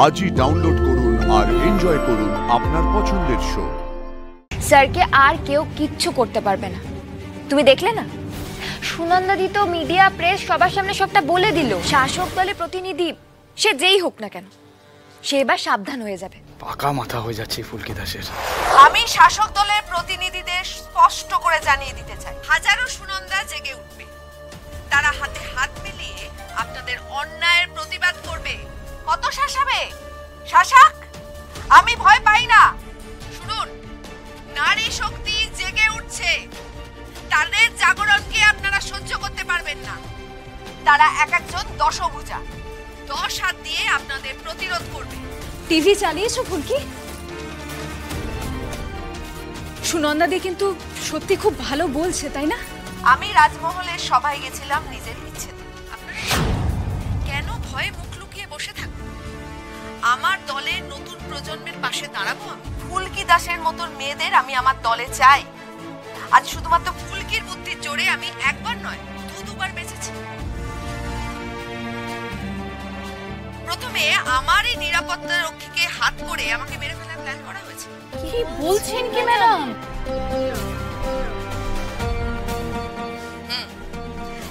আজই ডাউনলোড করুন আর এনজয় করুন আপনার পছন্দের শো। স্যারকে আর কেউ কিচ্ছু করতে পারবে না। তুমি দেখলে না, সুনন্দাদি তো মিডিয়া প্রেস সবার সামনে সবটা বলে দিল। শাসক দলের প্রতিনিধি সে যেই হোক না কেন, সে এবার সাবধান হয়ে যাবে। পাকা মাথা হয়ে যাচ্ছে ফুলকি দাসের। আমি শাসক দলের প্রতিনিধিদের স্পষ্ট করে জানিয়ে দিতে চাই, হাজারো সুনন্দা জেগে উঠবে। তারা হাতে হাত মিলিয়ে আপনাদের অন্যায়ের প্রতিবাদ করবে। কত শাসাবে শাসক, আমি ভয় পাই না। শুনুন, নারী শক্তি জেগে উঠছে। তাদের জাগরণকে আপনারা সহ্য করতে পারবেন না। তারা এক একজন দশভুজা, 10 হাত দিয়ে আপনাদের প্রতিরোধ করবে। টিভি চালিয়েছো ফুলকি? সুনন্দাদি কিন্তু সত্যি খুব ভালো বলছে, তাই না? আমি রাজমহলের সভায় গেছিলাম নিজের ইচ্ছেতে। আপনারা কেন ভয়ে মুখ লুকিয়ে বসে থাকবেন? আমার দলের নতুন প্রজন্মের পাশে দাঁড়াবো আমি। ফুলকি দাসের মতন মেয়েদের আমি আমার দলে চাই। আজ শুধুমাত্র ফুলকির বুদ্ধির জোরে আমি একবার নয়, দুবার বেঁচেছি। প্রথমে আমারই নিরাপত্তা রক্ষীকে হাত করে আমাকে মেরে ফেলার প্ল্যান করা হয়েছে। কি বলছেন কি ম্যাডাম?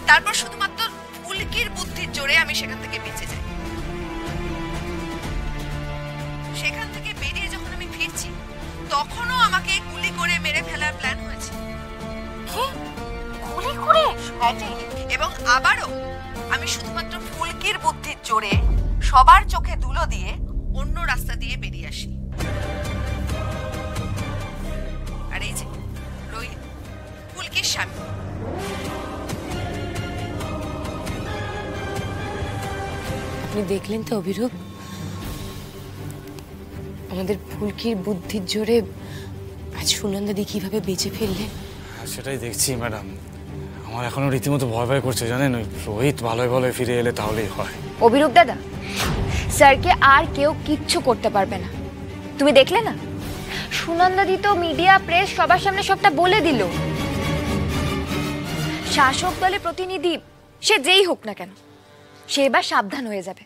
তারপর শুধুমাত্র ফুলকির বুদ্ধির জোরে আমি সেখান থেকে বেঁচে যাই। সেখান থেকে বেরিয়ে যখন আমি ফিরছি, তখনও আমাকে গুলি করে মেরে ফেলার প্ল্যান হয়েছে। গুলি করে? এবং আবারও আমি শুধুমাত্র ফুলকির বুদ্ধির জোরে সবার চোখে ধুলো দিয়ে অন্য রাস্তা দিয়ে বেরিয়ে আসি। আর এই যে রোহিত, ফুলকির স্বামী, আপনি দেখলেন তো অভিরূপ, আমাদের ফুলকির বুদ্ধির জোরে আজ সুনন্দাদি কিভাবে বেঁচে ফেললেন। সেটাই দেখছি ম্যাডাম। আমার এখনো রীতিমতো ভয় ভয় করছে, জানেন। ওই রোহিত ভালোই ভালোই ফিরে এলে তাহলেই হয়। অভিরূপ দাদা, স্যারকে আর কেউ কিচ্ছু করতে পারবে না। তুমি দেখলে না, সুনন্দাদি তো মিডিয়া প্রেস সবার সামনে সবটা বলে দিল। শাসক দলের প্রতিনিধি সে যেই হোক না কেন, সে এবার সাবধান হয়ে যাবে।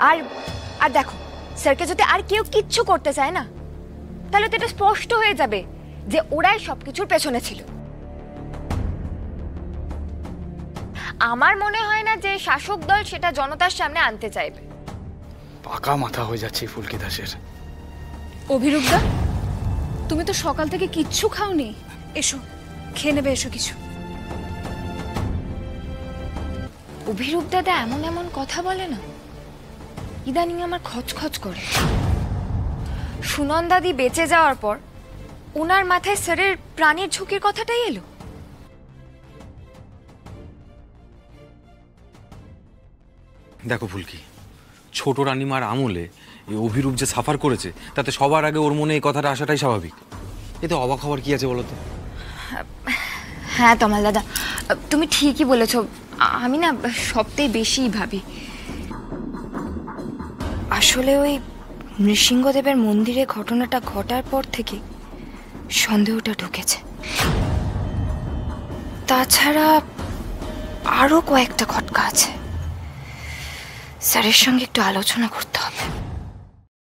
আর আর দেখো, স্যারকে যদি আর কেউ কিচ্ছু করতে চায় না, তাহলে তো এটা স্পষ্ট হয়ে যাবে যে ওরাই সবকিছুর পেছনে ছিল। আমার মনে হয় না যে শাসক দল সেটা জনতার সামনে আনতে চাইবে। পাকা মাথা হয়ে যাচ্ছে ফুলকি দাসের। অভিরূপ দা, তুমি তো সকাল থেকে কিচ্ছু খাওনি। এসো, খেয়ে নেবে, এসো কিছু। অভিরূপ দাদা এমন এমন কথা বলে না, ইদানিং আমার খচখচ করে। সুনন্দাদি বেঁচে যাওয়ার পর ওনার মাথায় স্যারের প্রাণের ঝুঁকির কথাটাই এলো। দেখো ফুলকি, ছোট রানীমার আমলে এই অভিরূপ যে সাফার করেছে, তাতে সবার আগে ওর মনে এই কথাটা আসাটাই স্বাভাবিক। এতে অবাক হওয়ার কি আছে বলো তো? হ্যাঁ তমাল দাদা, তুমি ঠিকই বলেছ। আমি না সবথেকে বেশিই ভাবি। আসলে ওই নৃসিংহদেবের মন্দিরে ঘটনাটা ঘটার পর থেকে সন্দেহটা ঢুকেছে। তাছাড়া আরো কয়েকটা খটকা আছে, স্যারের সঙ্গে একটু আলোচনা করতে হবে।